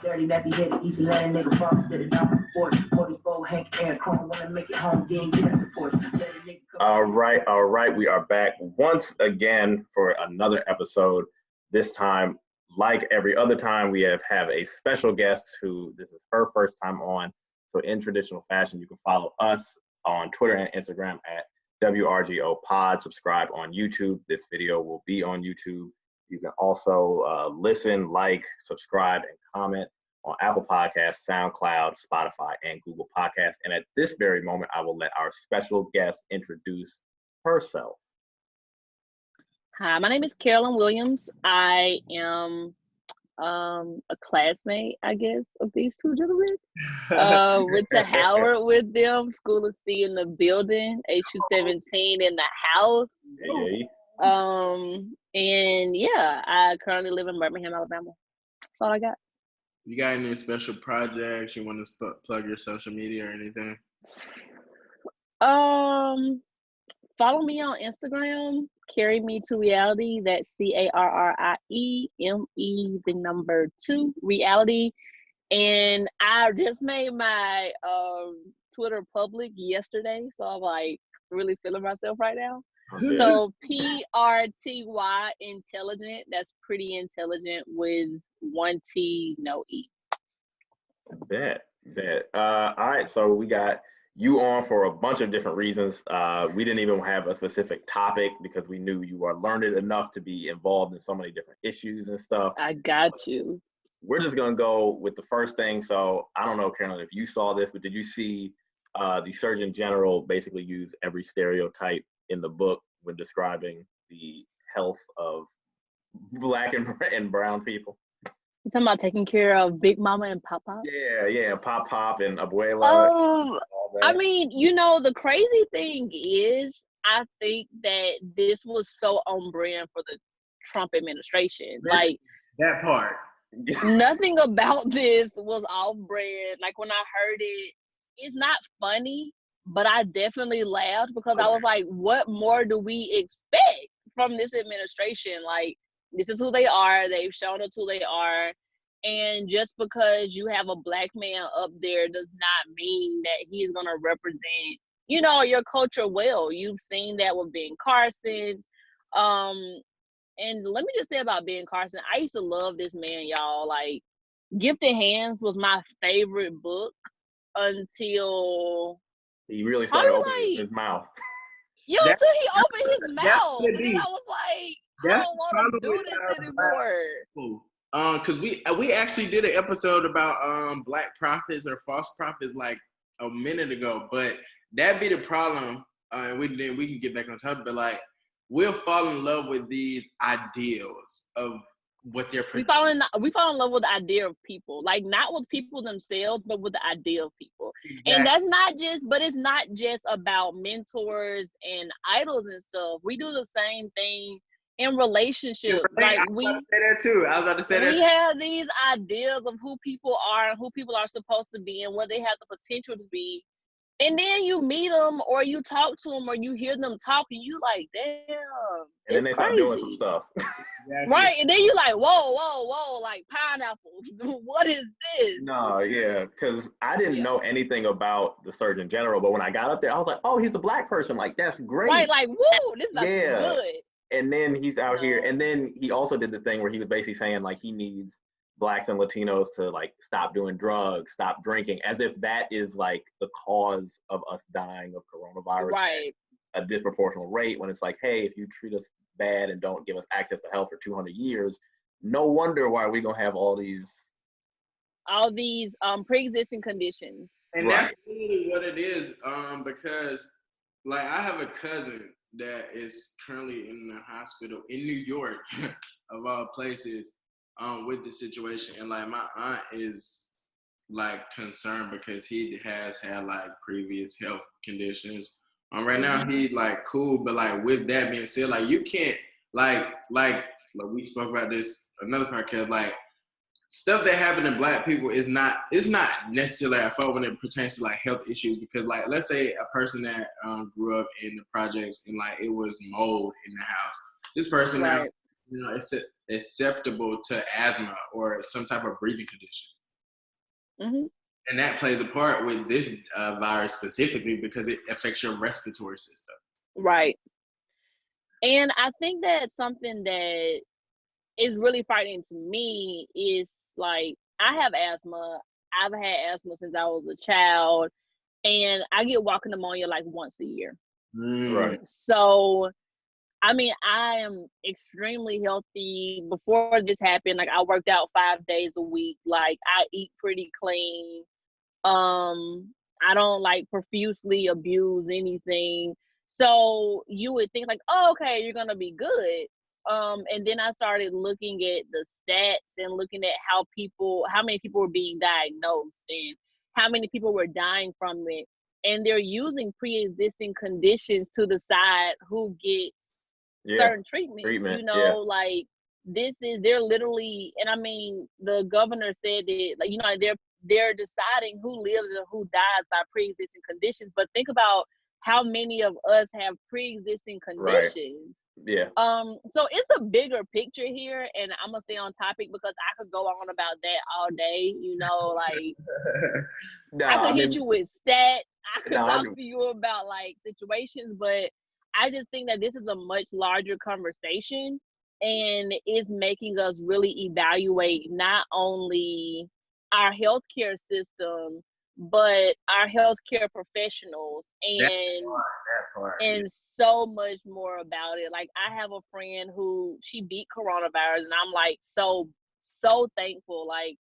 Dirty, nappy headed, easy land nigga, father said it down for 44, Hank Air, Chrome, wanna make it home, then get up the porch. All right, we are back once again for another episode. This time, like every other time, we have a special guest who this is her first time on. So in traditional fashion, you can follow us on Twitter and Instagram at WRGO Pod. Subscribe on YouTube. This video will be on YouTube. You can also listen, like, subscribe, and comment on Apple Podcasts, SoundCloud, Spotify, and Google Podcasts. And at this very moment, I will let our special guest introduce herself. Hi, my name is Carolyn Williams. I am a classmate, I guess, of these two gentlemen. Went to Howard with them. School of C in the building. HU17 in the house. Hey. And yeah, I currently live in Birmingham, Alabama. That's all I got. You got any special projects you want to plug your social media or anything? Follow me on Instagram. Carry Me to Reality. That's CARRIEME 2 reality. And I just made my Twitter public yesterday, so I'm like really feeling myself right now. Okay. So PRTY intelligent. That's pretty intelligent with 1 T, no E. Bet. All right, so we got you on for a bunch of different reasons. We didn't even have a specific topic because we knew you are learned enough to be involved in so many different issues and stuff. I got you. We're just gonna go with the first thing. So I don't know, Carolyn, if you saw this, but did you see the Surgeon General basically use every stereotype in the book when describing the health of Black and brown people? You talking about taking care of Big Mama and Papa? Yeah, Pop and Abuela. I mean, the crazy thing is, I think that this was so on brand for the Trump administration. Like that part. Nothing about this was off brand. Like when I heard it, it's not funny, but I definitely laughed because I was like, what more do we expect from this administration? Like, this is who they are. They've shown us who they are. And just because you have a Black man up there does not mean that he's going to represent, your culture well. You've seen that with Ben Carson. And let me just say about Ben Carson, I used to love this man, y'all. Like, Gifted Hands was my favorite book until he really started opening his mouth. Until he opened his mouth. And then I was like, I don't want to do this anymore. Because we actually did an episode about Black prophets or false prophets like a minute ago, but that'd be the problem. And we can get back on topic, but like we'll fall in love with these ideals of what they're. We fall in love with the idea of people, like not with people themselves, but with the idea of people. Exactly. And that's not just, but it's not just about mentors and idols and stuff. We do the same thing in relationships. Like I was about to say that too. We have these ideas of who people are and who people are supposed to be and what they have the potential to be. And then you meet them or you talk to them or you hear them talk and you like, damn. And then they start doing some stuff. Right. And then you like, whoa, like pineapples. What is this? No, yeah. Because I didn't know anything about the Surgeon General, but when I got up there, I was like, oh, he's a Black person. Like, that's great. Right, like, woo, this is good. And then he's out here, and then he also did the thing where he was basically saying like he needs Blacks and Latinos to like stop doing drugs, stop drinking, as if that is like the cause of us dying of coronavirus at a disproportionate rate. When it's like, hey, if you treat us bad and don't give us access to health for 200 years, no wonder why we're gonna have all these pre-existing conditions. And that's really what it is, because like I have a cousin that is currently in the hospital in New York, of all places, with the situation. And like my aunt is like concerned because he has had like previous health conditions. Right now he like cool, but like with that being said, like you can't like we spoke about this another podcast, like stuff that happened to Black people is not necessarily at fault when it pertains to like health issues, because like let's say a person that grew up in the projects and like it was mold in the house. This person now you know, it's acceptable to asthma or some type of breathing condition. Mm-hmm. And that plays a part with this virus specifically because it affects your respiratory system. Right. And I think that something that is really frightening to me is like, I have asthma. I've had asthma since I was a child, and I get walking pneumonia like once a year. Right. So, I mean, I am extremely healthy. Before this happened, like, I worked out 5 days a week. Like, I eat pretty clean. I don't like profusely abuse anything. So you would think like, oh, okay, you're gonna be good. And then I started looking at the stats and looking at how many people were being diagnosed and how many people were dying from it. And they're using pre-existing conditions to decide who gets certain treatment. You know, like they're literally, and I mean, the governor said that, like, you know, they're deciding who lives and who dies by pre-existing conditions. But think about how many of us have pre-existing conditions. Yeah. So it's a bigger picture here, and I'm gonna stay on topic because I could go on about that all day. You know, like I could hit you with stats. I could talk to you about like situations, but I just think that this is a much larger conversation, and it's making us really evaluate not only our healthcare system, but our healthcare professionals and so much more about it. Like, I have a friend who she beat coronavirus, and I'm like so thankful. Like,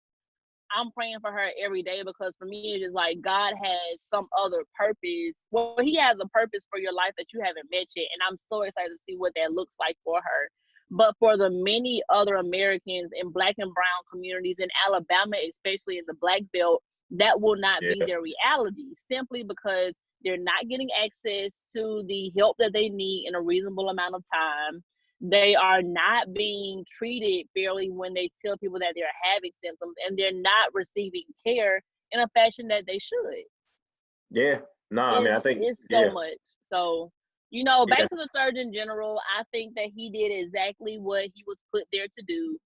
I'm praying for her every day because for me it's just like God has some other purpose. Well, he has a purpose for your life that you haven't met yet, and I'm so excited to see what that looks like for her. But for the many other Americans in Black and brown communities in Alabama, especially in the Black Belt, that will not be their reality, simply because they're not getting access to the help that they need in a reasonable amount of time. They are not being treated fairly when they tell people that they're having symptoms, and they're not receiving care in a fashion that they should. Yeah. No, I mean, I think it's so much. So, you know, back to the Surgeon General, I think that he did exactly what he was put there to do.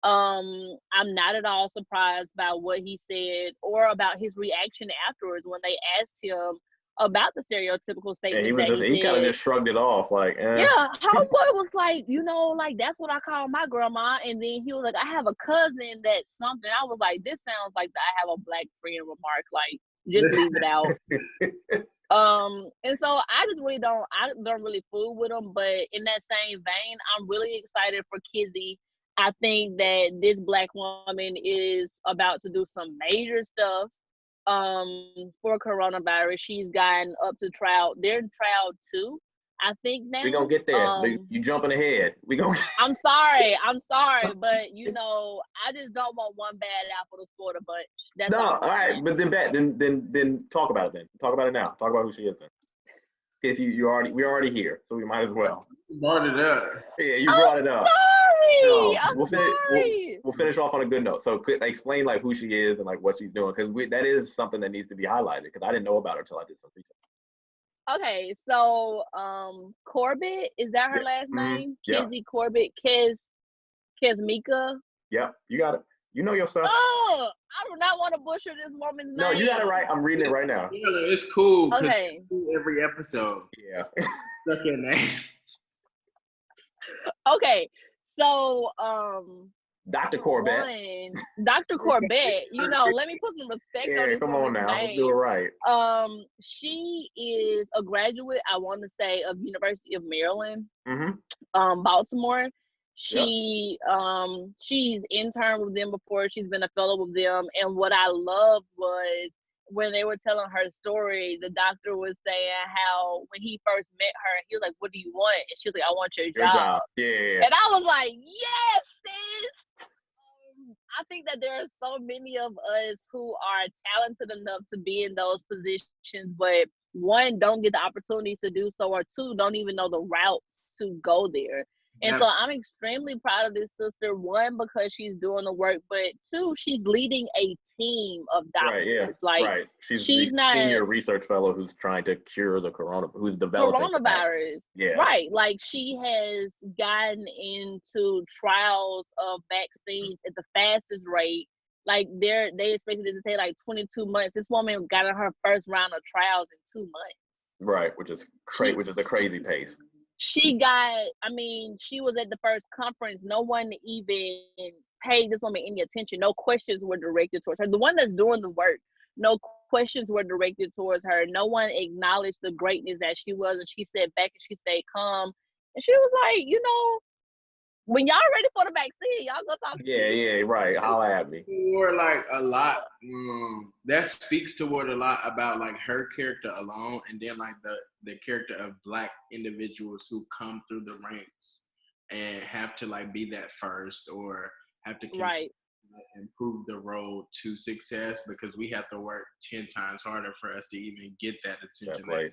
I'm not at all surprised by what he said or about his reaction afterwards when they asked him about the stereotypical statement. He kind of just shrugged it off, like, yeah, homeboy was like, you know, like, that's what I call my grandma. And then he was like, I have a cousin that's something. I was like, this sounds like I have a Black friend remark, like, just leave it out. And so I don't really fool with him, but in that same vein, I'm really excited for Kizzy. I think that this Black woman is about to do some major stuff for coronavirus. She's gotten up to trial. They're in trial 2, I think now. We're gonna get there. You jumping ahead. I'm sorry, but you know, I just don't want one bad apple to spoil the bunch. That's all right. But then talk about it then. Talk about it now. Talk about who she is then. If we're already here, so we might as well. You brought it up. Yeah, you brought it up. We'll finish off on a good note. So explain like who she is and like what she's doing, because that is something that needs to be highlighted, because I didn't know about her until I did some research. Okay, so Corbett, is that her last name? Kizzy Corbett, Kesmika. Yeah, you got it. You know your stuff. Oh, I do not want to butcher this woman's name. No, you got it right. I'm reading it right now. Yeah, it's cool. Okay. Every episode. Yeah. Stuck your names. Okay, so Dr. Corbett. Dr. Corbett, you know, let me put some respect on this. Come on now, let's do it right. She is a graduate, I want to say, of University of Maryland, Baltimore. She's interned with them before. She's been a fellow with them, and what I loved was when they were telling her story, the doctor was saying how when he first met her, he was like, "What do you want?" And she was like, "I want your job." Yeah. And I was like, "Yes, sis." I think that there are so many of us who are talented enough to be in those positions, but 1, don't get the opportunities to do so, or 2, don't even know the routes to go there. And so I'm extremely proud of this sister, one, because she's doing the work, but two, she's leading a team of doctors. Right, yeah. Like, right. She's the not senior research fellow who's trying to cure the who's developing coronavirus. Yeah. Right. Like, she has gotten into trials of vaccines at the fastest rate. Like, they expected it to take like 22 months. This woman got in her first round of trials in 2 months. Right, which is a crazy pace. She was at the first conference. No one even paid this woman any attention. No questions were directed towards her. The one that's doing the work, no questions were directed towards her. No one acknowledged the greatness that she was. And she sat back and she stayed calm. And she was like, when y'all ready for the vaccine, y'all go talk to me. Yeah, right. Holla at me. Or like a lot, that speaks toward a lot about like her character alone, and then like the character of Black individuals who come through the ranks and have to like be that first, or have to improve the road to success, because we have to work 10 times harder for us to even get that attention.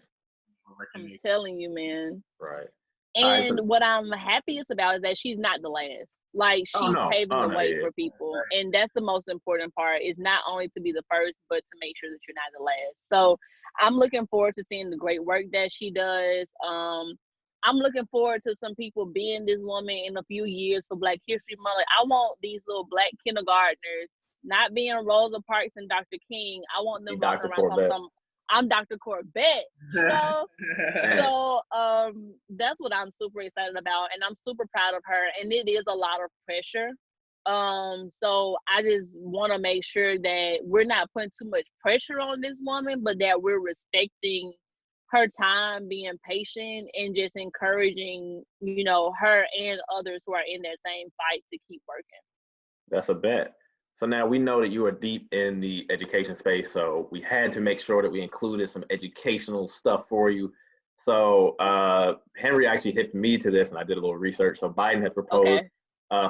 I'm telling you, man. Right. And what I'm happiest about is that she's not the last. Like, she's paving the way for people. And that's the most important part, is not only to be the first, but to make sure that you're not the last. So I'm looking forward to seeing the great work that she does. I'm looking forward to some people being this woman in a few years for Black History Month. Like, I want these little Black kindergartners not being Rosa Parks and Dr. King. I want them walking around I'm Dr. Corbett, So that's what I'm super excited about, and I'm super proud of her. And it is a lot of pressure. So I just want to make sure that we're not putting too much pressure on this woman, but that we're respecting her time, being patient, and just encouraging, her and others who are in that same fight to keep working. That's a bet. So now we know that you are deep in the education space, so we had to make sure that we included some educational stuff for you. So Henry actually hit me to this, and I did a little research. So Biden has proposed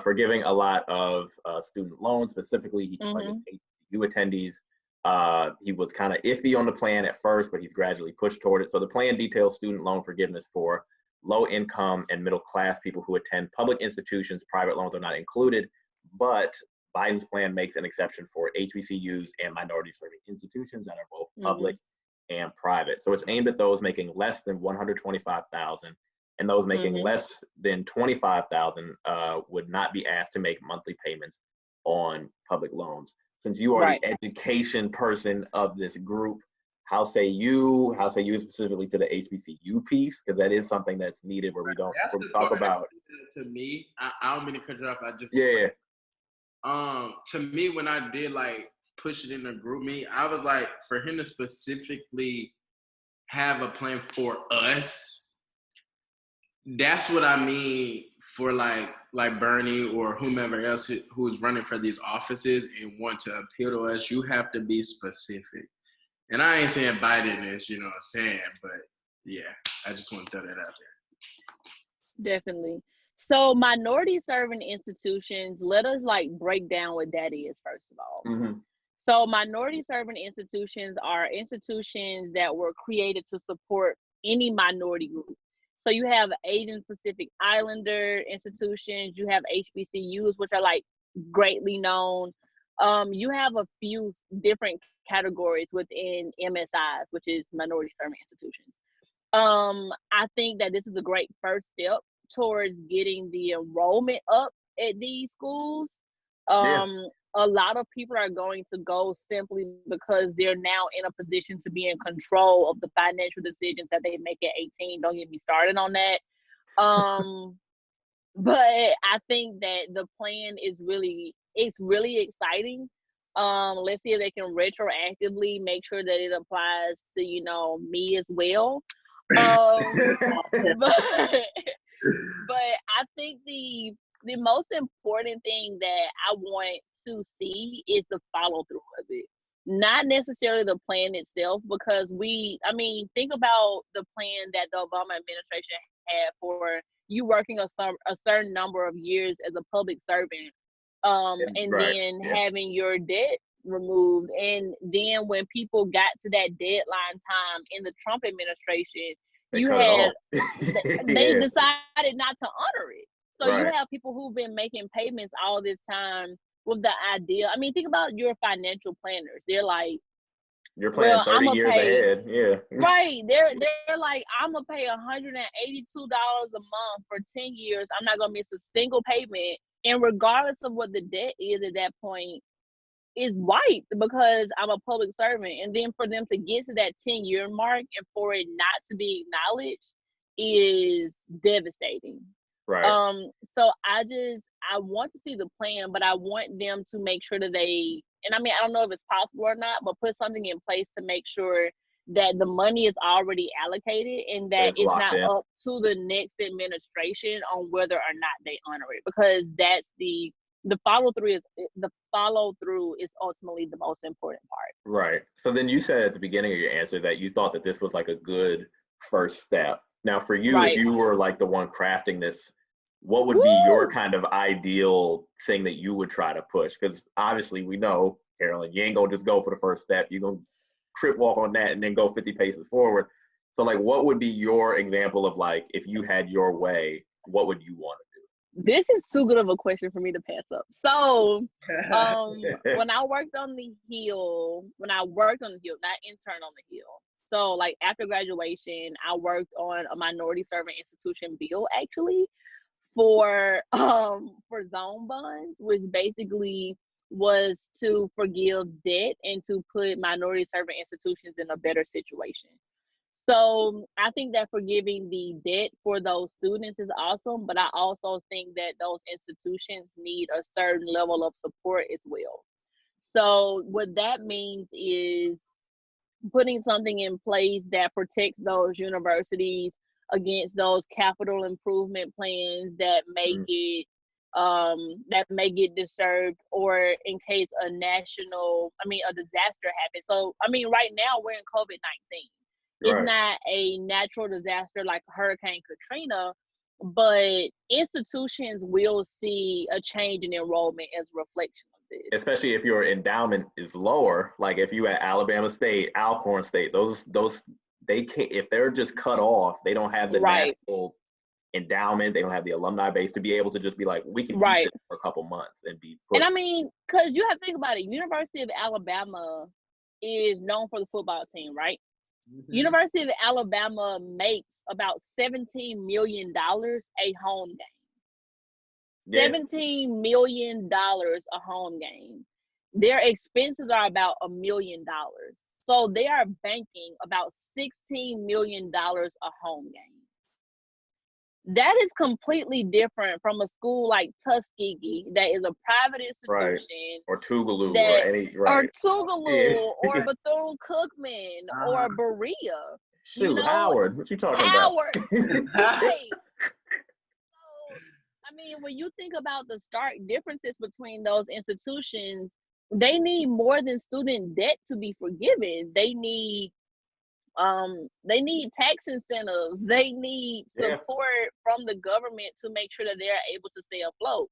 forgiving a lot of student loans. Specifically, he targets HBCU attendees. He was kind of iffy on the plan at first, but he's gradually pushed toward it. So the plan details student loan forgiveness for low income and middle class people who attend public institutions. Private loans are not included, but Biden's plan makes an exception for HBCUs and minority serving institutions that are both public and private. So it's aimed at those making less than $125,000, and those making less than $25,000 would not be asked to make monthly payments on public loans. Since you are the education person of this group, how say you specifically to the HBCU piece? Because that is something that's needed where we talk about. To me, I don't mean to cut you off. To me, when I did like push it in the group me, I was like, for him to specifically have a plan for us, that's what I mean for like Bernie or whomever else who is running for these offices and want to appeal to us. You have to be specific. And I ain't saying Biden is, but yeah, I just want to throw that out there. Definitely. So minority serving institutions, let us break down what that is first of all. So minority serving institutions are institutions that were created to support any minority group. So you have Asian Pacific Islander institutions, you have HBCUs, which are greatly known. You have a few different categories within MSIs, which is minority serving institutions. I think that this is a great first step towards getting the enrollment up at these schools. A lot of people are going to go simply because they're now in a position to be in control of the financial decisions that they make at 18. Don't get me started on that. But I think that the plan is really exciting. Let's see if they can retroactively make sure that it applies to, me as well. But I think the most important thing that I want to see is the follow through of it. Not necessarily the plan itself, because think about the plan that the Obama administration had for you working a certain number of years as a public servant, then having your debt removed. And then when people got to that deadline time in the Trump administration, they decided not to honor it. So you have people who've been making payments all this time with the idea. I mean, think about your financial planners. They're like, you're planning 30 years ahead. Yeah. Right. They're like, I'm gonna pay $182 a month for 10 years. I'm not gonna miss a single payment. And regardless of what the debt is at that point, is wiped because I'm a public servant. And then for them to get to that 10-year mark and for it not to be acknowledged is devastating. Right. So I want to see the plan, but I want them to make sure that and I mean, I don't know if it's possible or not, but put something in place to make sure that the money is already allocated and that it's not up to the next administration on whether or not they honor it, because that's the follow through is ultimately the most important part. Right. So then you said at the beginning of your answer that you thought that this was like a good first step. Now for you, if you were like the one crafting this, what would be your kind of ideal thing that you would try to push? Because obviously we know, Carolyn, you ain't gonna just go for the first step. You're gonna trip walk on that and then go 50 paces forward. So like, what would be your example of like, if you had your way, what would you want to do? This is too good of a question for me to pass up. So when I worked on the Hill, not intern on the Hill. So like after graduation, I worked on a minority serving institution bill actually for zone bonds, which basically was to forgive debt and to put minority serving institutions in a better situation. So I think that forgiving the debt for those students is awesome, but I also think that those institutions need a certain level of support as well. So what that means is putting something in place that protects those universities against those capital improvement plans that may get disturbed, or in case a disaster happens. So I mean, right now we're in COVID-19. It's not a natural disaster like Hurricane Katrina, but institutions will see a change in enrollment as a reflection of this. Especially if your endowment is lower, like if you at Alabama State, Alcorn State, those they can't, if they're just cut off, they don't have the natural endowment, they don't have the alumni base to be able to just be like, we can do this for a couple months and be pushed. And I mean, because you have to think about it, University of Alabama is known for the football team, right? Mm-hmm. University of Alabama makes about $17 million a home game. Yeah. $17 million a home game. Their expenses are about $1 million. So they are banking about $16 million a home game. That is completely different from a school like Tuskegee that is a private institution. Or Tougaloo or Tougaloo or Bethune-Cookman or Berea. Shoot, Howard, what you talking about? Right. So, I mean, when you think about the stark differences between those institutions, they need more than student debt to be forgiven. They need tax incentives. They need support from the government to make sure that they're able to stay afloat.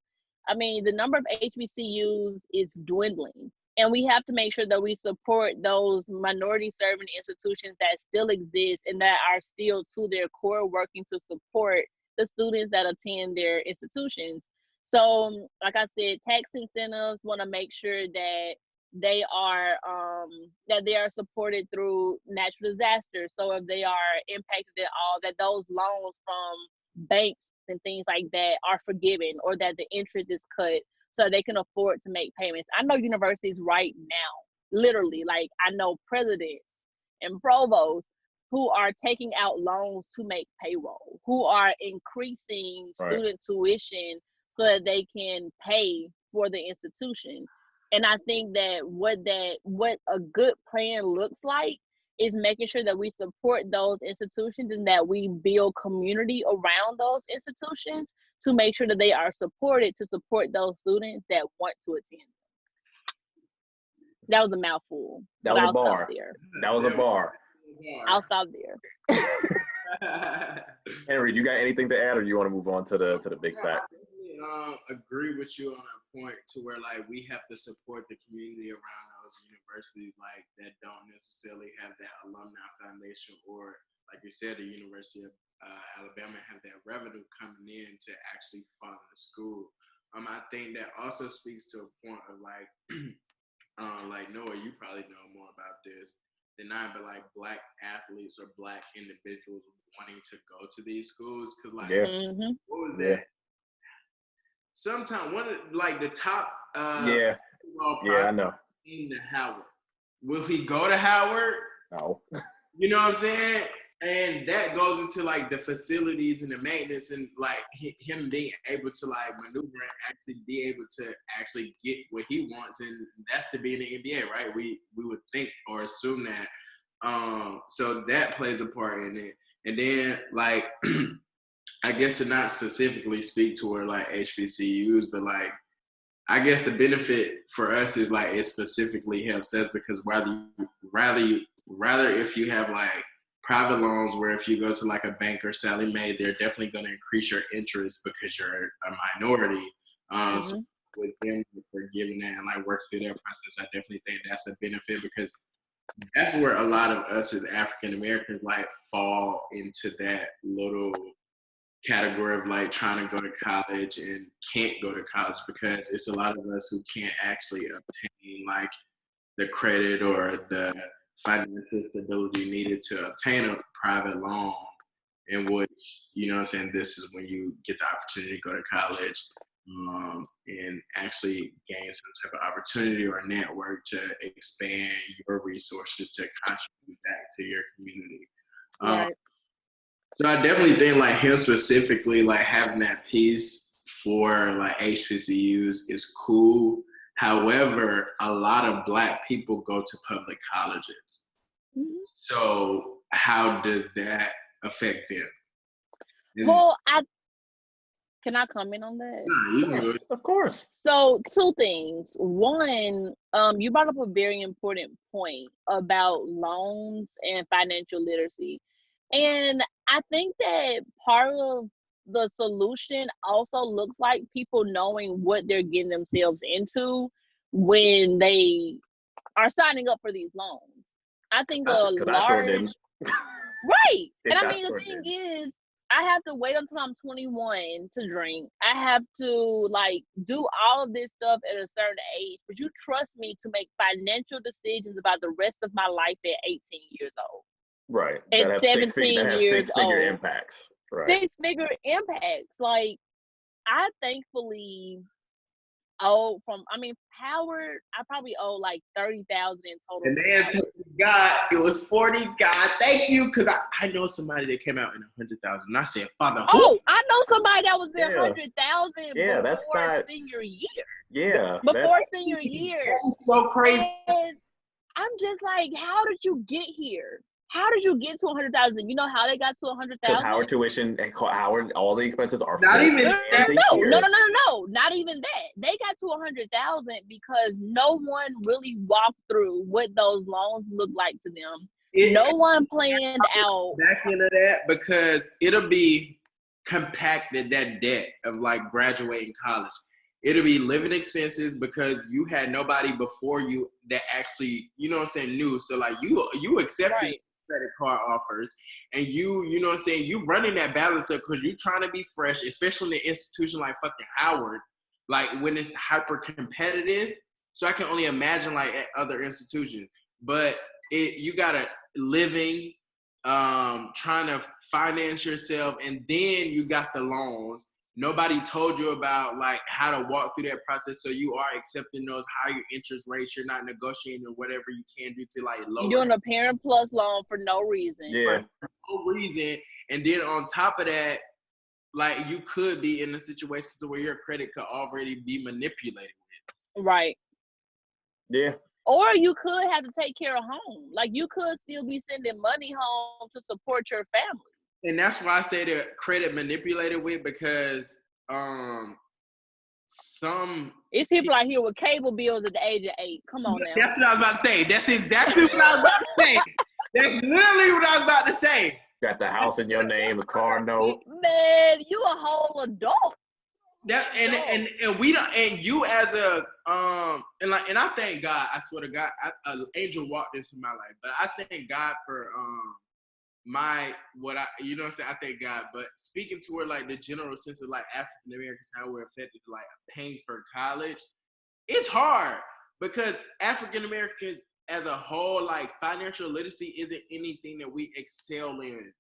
I mean, the number of HBCUs is dwindling, and we have to make sure that we support those minority serving institutions that still exist and that are still to their core working to support the students that attend their institutions. So, like I said, tax incentives, want to make sure that they are supported through natural disasters. So if they are impacted at all, that those loans from banks and things like that are forgiven, or that the interest is cut so they can afford to make payments. I know universities right now, literally, like I know presidents and provosts who are taking out loans to make payroll, who are increasing student tuition so that they can pay for the institution. And I think that what a good plan looks like is making sure that we support those institutions and that we build community around those institutions to make sure that they are supported, to support those students that want to attend. That was a mouthful. That was a bar. That was a bar. I'll stop there. Henry, you got anything to add, or do you want to move on to the big fact? Agree with you on a point to where like we have to support the community around those universities like that don't necessarily have that alumni foundation, or like you said, the University of Alabama have that revenue coming in to actually fund the school. I think that also speaks to a point of like Noah, you probably know more about this than I, but like Black athletes or Black individuals wanting to go to these schools, because like, what was that? Sometimes one of like the top I know. In the Howard. Will he go to Howard? No. You know what I'm saying? And that goes into like the facilities and the maintenance and like him being able to like maneuver and actually be able to actually get what he wants, and that's to be in the NBA, right? We would think or assume that. So that plays a part in it. And then like I guess to not specifically speak toward like HBCUs, but like I guess the benefit for us is like it specifically helps us because rather if you have like private loans where if you go to like a bank or Sally Mae, they're definitely going to increase your interest because you're a minority. So with them forgiving that and like working through that process, I definitely think that's a benefit because that's where a lot of us as African Americans like fall into that little category of like trying to go to college and can't go to college because it's a lot of us who can't actually obtain like the credit or the financial stability needed to obtain a private loan, in which, you know what I'm saying, this is when you get the opportunity to go to college and actually gain some type of opportunity or network to expand your resources to contribute back to your community. Right. So I definitely think like him specifically, like having that piece for like HBCUs is cool. However, a lot of Black people go to public colleges. So how does that affect them? Well, can I comment on that? Of course. So 2 things. One, you brought up a very important point about loans and financial literacy. And I think that part of the solution also looks like people knowing what they're getting themselves into when they are signing up for these loans. I think I sure didn't. Right. And I mean, the thing is, I have to wait until I'm 21 to drink. I have to like do all of this stuff at a certain age. But you trust me to make financial decisions about the rest of my life at 18 years old. Right. At 17 years old. Six-figure impacts. Right. 6-figure impacts. Like, I thankfully owe Howard, I probably owe like $30,000 in total. And then God, it was 40. God, thank you, because I know somebody that came out in 100,000. And I said, Father, who? Oh, I know somebody that was in 100,000 before senior year. Yeah. Before senior year. That's so crazy. And I'm just like, how did you get here? How did you get to 100,000? You know how they got to 100,000? Because Howard tuition and Howard, all the expenses are not even that. No, not even that. They got to 100,000 because no one really walked through what those loans look like to them. No one planned out back into that because it'll be compacted, that debt of like graduating college. It'll be living expenses because you had nobody before you that actually, you know what I'm saying, knew. So like you accepted credit card offers and you know what I'm saying, you running that balance up because you're trying to be fresh, especially in an institution like fucking Howard, like when it's hyper competitive. So I can only imagine like at other institutions, but you gotta living, trying to finance yourself, and then you got the loans. Nobody told you about like how to walk through that process, so you are accepting those higher interest rates. You're not negotiating or whatever you can do to like lower. You're doing a Parent Plus loan for no reason. Yeah, for no reason. And then on top of that, like you could be in a situation where your credit could already be manipulated with. Right. Yeah. Or you could have to take care of home. Like you could still be sending money home to support your family. And that's why I say the credit manipulated with, because it's people out here with cable bills at the age of 8. Come on now. That's what I was about to say. That's exactly what I was about to say. That's literally what I was about to say. Got the house in your name, a car note. Man, you a whole adult. That and we don't, and you as a and I thank God. I swear to God, an angel walked into my life, but I thank God for you know what I'm saying, I thank God, but speaking toward like the general sense of like African Americans, how we're affected, like paying for college, it's hard because African Americans as a whole, like financial literacy isn't anything that we excel in.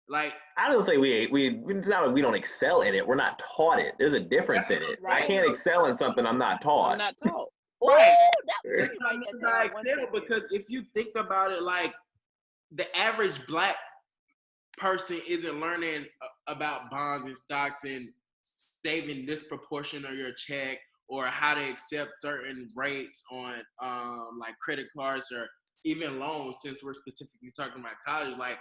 Like, I don't say it's not like we don't excel in it. We're not taught it. There's a difference in it. I can't excel in something I'm not taught. I'm not taught. Right. Ooh, It's not excel because if you think about it, like the average Black person isn't learning about bonds and stocks and saving this proportion of your check or how to accept certain rates on like credit cards or even loans, since we're specifically talking about college. Like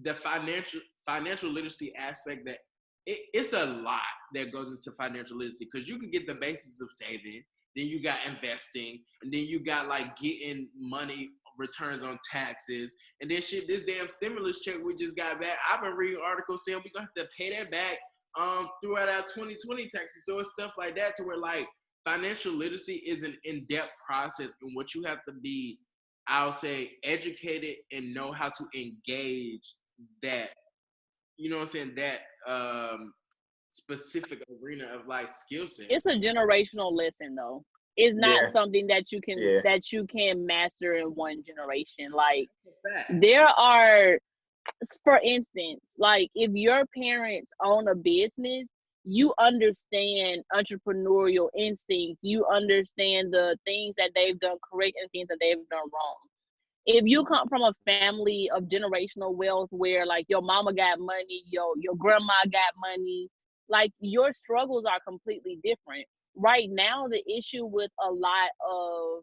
the financial literacy aspect, that it's a lot that goes into financial literacy, because you can get the basis of saving, then you got investing, and then you got like getting money returns on taxes, and then shit, this damn stimulus check we just got back, I've been reading articles saying we're gonna have to pay that back throughout our 2020 taxes. So it's stuff like that to where like financial literacy is an in-depth process in which you have to be, I'll say, educated and know how to engage that, you know what I'm saying, that specific arena of like skill set. It's a generational lesson though. It's not something that you can master in one generation. Like there are, for instance, like if your parents own a business, you understand entrepreneurial instincts, you understand the things that they've done correct and things that they've done wrong. If you come from a family of generational wealth where like your mama got money, your grandma got money, like your struggles are completely different. Right now, the issue with a lot of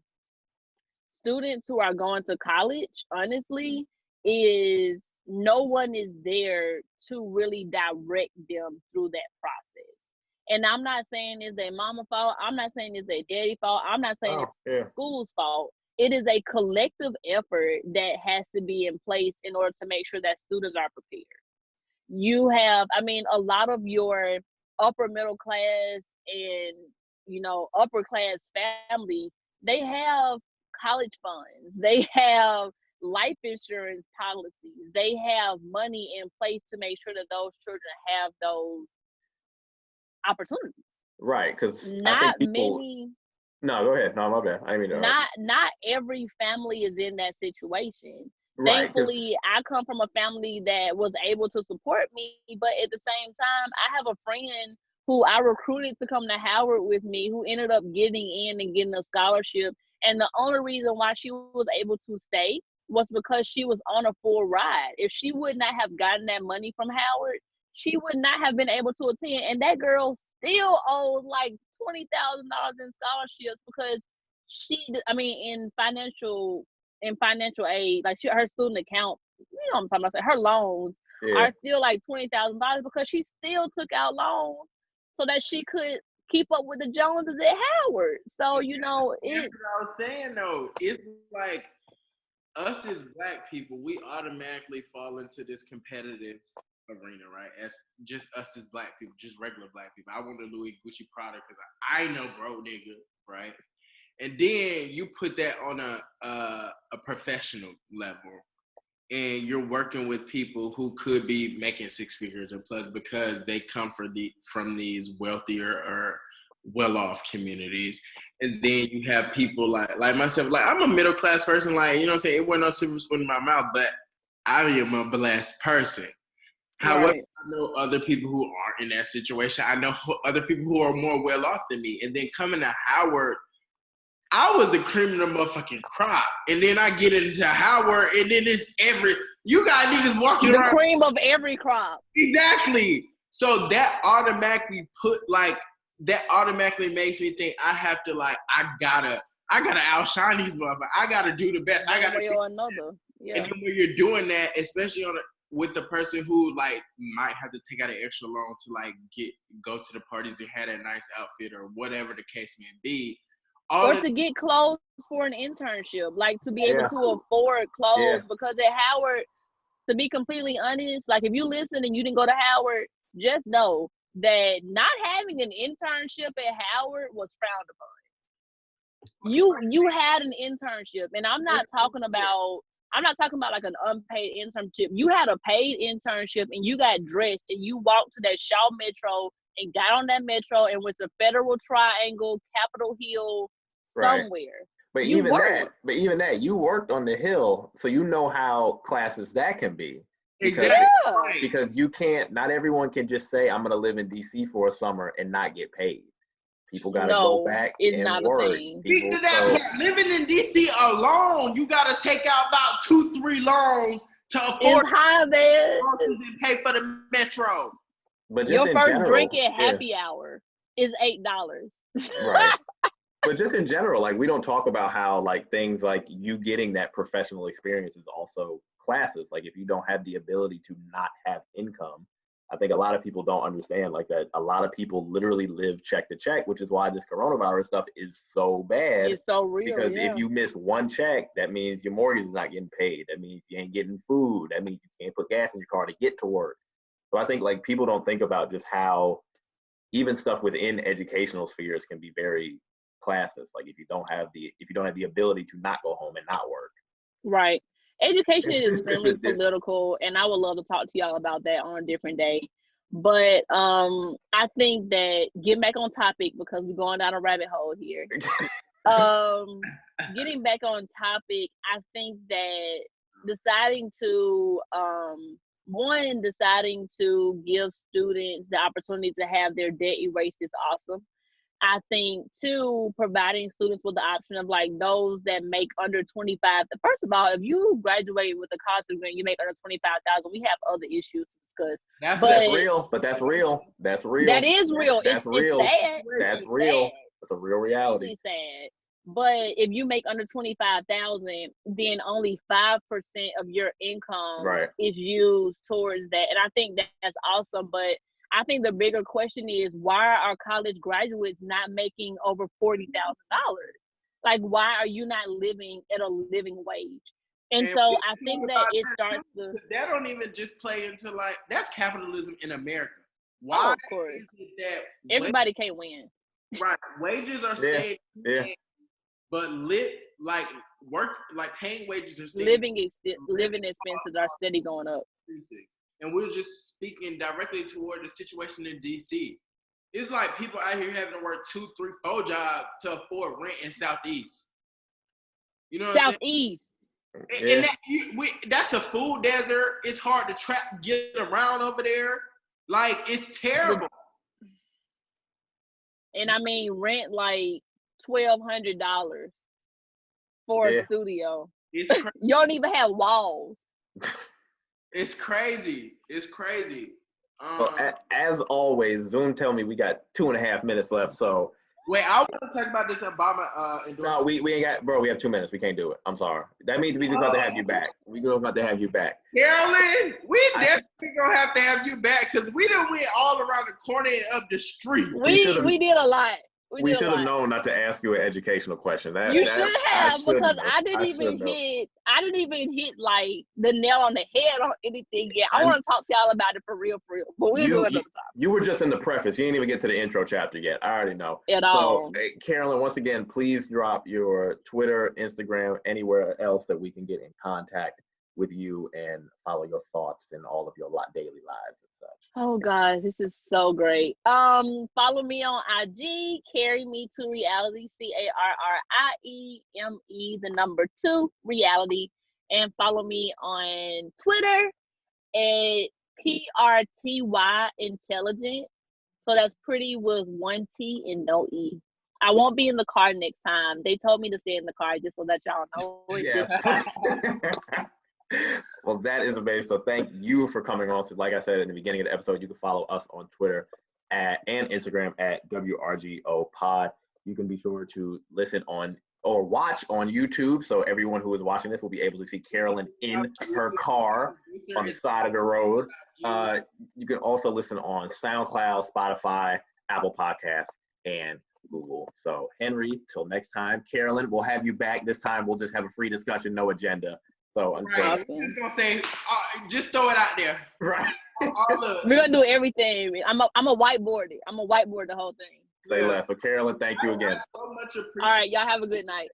students who are going to college, honestly, is no one is there to really direct them through that process. And I'm not saying it's their mama fault. I'm not saying it's their daddy fault. I'm not saying it's school's fault. It is a collective effort that has to be in place in order to make sure that students are prepared. You have, I mean, a lot of your upper middle class and, you know, upper class families, they have college funds. They have life insurance policies. They have money in place to make sure that those children have those opportunities. Right, because not many. No, go ahead. No, my bad. I mean, not every family is in that situation. Right, thankfully, I come from a family that was able to support me, but at the same time, I have a friend who I recruited to come to Howard with me, who ended up getting in and getting a scholarship. And the only reason why she was able to stay was because she was on a full ride. If she would not have gotten that money from Howard, she would not have been able to attend. And that girl still owes like $20,000 in scholarships because in financial aid, like her student account, you know what I'm talking about, her loans are still like $20,000 because she still took out loans so that she could keep up with the Joneses at Howard. So, you know, that's what I was saying though. It's like us as Black people, we automatically fall into this competitive arena, right? As just us as Black people, just regular Black people. I want a Louis Gucci Prada because I know bro nigga, right? And then you put that on a professional level, and you're working with people who could be making six figures or plus because they come from these wealthier or well-off communities. And then you have people like myself, like I'm a middle class person, like, you know what I'm saying? It wasn't no silver spoon in my mouth, but I am a blessed person. However, I know other people who aren't in that situation. I know other people who are more well off than me. And then coming to Howard, I was the cream of the motherfucking crop. And then I get into Howard, and then it's you got niggas walking around. The cream of every crop. Exactly. So that automatically makes me think I have to, like, I gotta outshine these motherfuckers. I gotta do the best. I gotta one way or another. Yeah. And then when you're doing that, especially with the person who like might have to take out an extra loan to like go to the parties and have that nice outfit or whatever the case may be. Or to get clothes for an internship, like to be able to afford clothes. Because at Howard, to be completely honest, like if you listen and you didn't go to Howard, just know that not having an internship at Howard was frowned upon. You had an internship, and I'm not talking about I'm not talking about like an unpaid internship. You had a paid internship and you got dressed and you walked to that Shaw Metro and got on that Metro and went to Federal Triangle, Capitol Hill, somewhere. But even that, you worked on the Hill, so you know how classes that can be. Because you can't, not everyone can just say, I'm going to live in DC for a summer and not get paid. People got to go back and work. Speak to that part. Living in DC alone, you got to take out about 2-3 loans to afford groceries and pay for the Metro. But just your first general, drink at happy hour is $8. Right. But just in general, like we don't talk about how like things like you getting that professional experience is also classes. Like if you don't have the ability to not have income, I think a lot of people don't understand like that. A lot of people literally live check to check, which is why this coronavirus stuff is so bad. It's so real. Because if you miss one check, that means your mortgage is not getting paid. That means you ain't getting food. That means you can't put gas in your car to get to work. So I think like people don't think about just how even stuff within educational spheres can be very classes. Like if you don't have the ability to not go home and not work. Right. Education is extremely political, and I would love to talk to y'all about that on a different day. But I think that getting back on topic, because we're going down a rabbit hole here. Getting back on topic, I think that deciding to give students the opportunity to have their debt erased is awesome. I think, too, providing students with the option of, like, those that make under 25. First of all, if you graduate with a college degree and you make under 25,000, we have other issues to discuss. That's real. That's real. That is real. That's real. It's sad. That's real. Sad. That's a real reality. It's sad. But if you make under 25,000, then only 5% of your income is used towards that. And I think that's awesome. But I think the bigger question is, why are college graduates not making over $40,000? Like, why are you not living at a living wage? And so I think that it starts to... That don't even just play into, like, that's capitalism in America. Why of course. is it that... Everybody can't win. Right. Wages are staying... But paying wages are staying... Living expenses are steady going up. And we're just speaking directly toward the situation in DC. It's like people out here having to work 2, 3, 4 jobs to afford rent in Southeast. You know what Southeast. I'm saying? And that's a food desert. It's hard to get around over there. Like, it's terrible. And I mean, rent like $1,200 for a studio. It's crazy. You don't even have walls. It's crazy. It's crazy. Well, as always, Zoom tell me we got 2.5 minutes left. So wait, I want to talk about this Obama endorsement. No, we ain't got, bro. We have 2 minutes. We can't do it. I'm sorry. That means we just about to have you back. We gonna about to have you back. Carolyn, we definitely gonna have you back because we done went all around the corner and up the street. We did a lot. We should have known not to ask you an educational question. You should have, because I didn't even hit like the nail on the head on anything yet. I want to talk to y'all about it for real, but we'll do it another time. You were just in the preface. You didn't even get to the intro chapter yet. I already know. So, Carolyn, once again, please drop your Twitter, Instagram, anywhere else that we can get in contact with you and follow your thoughts in all of your daily lives and such. Oh gosh, this is so great. Follow me on IG, Carry Me to Reality, CARRIEME 2 and follow me on Twitter at PRTY Intelligent. So that's pretty with 1 T and no E. I won't be in the car next time. They told me to stay in the car just so that y'all know. Yes. Well, that is amazing. So thank you for coming on. So like I said in the beginning of the episode, you can follow us on Twitter and Instagram at WRGO Pod. You can be sure to listen on or watch on YouTube. So everyone who is watching this will be able to see Carolyn in her car on the side of the road. You can also listen on SoundCloud, Spotify, Apple Podcasts, and Google. So Henry, till next time. Carolyn, we'll have you back. This time we'll just have a free discussion, no agenda. So until I'm just gonna say, just throw it out there. Right. We're gonna do everything. I'm a whiteboard it. I'm a whiteboard the whole thing. Say less. So Carolyn, thank you again. So much appreciate. All right, y'all have a good night.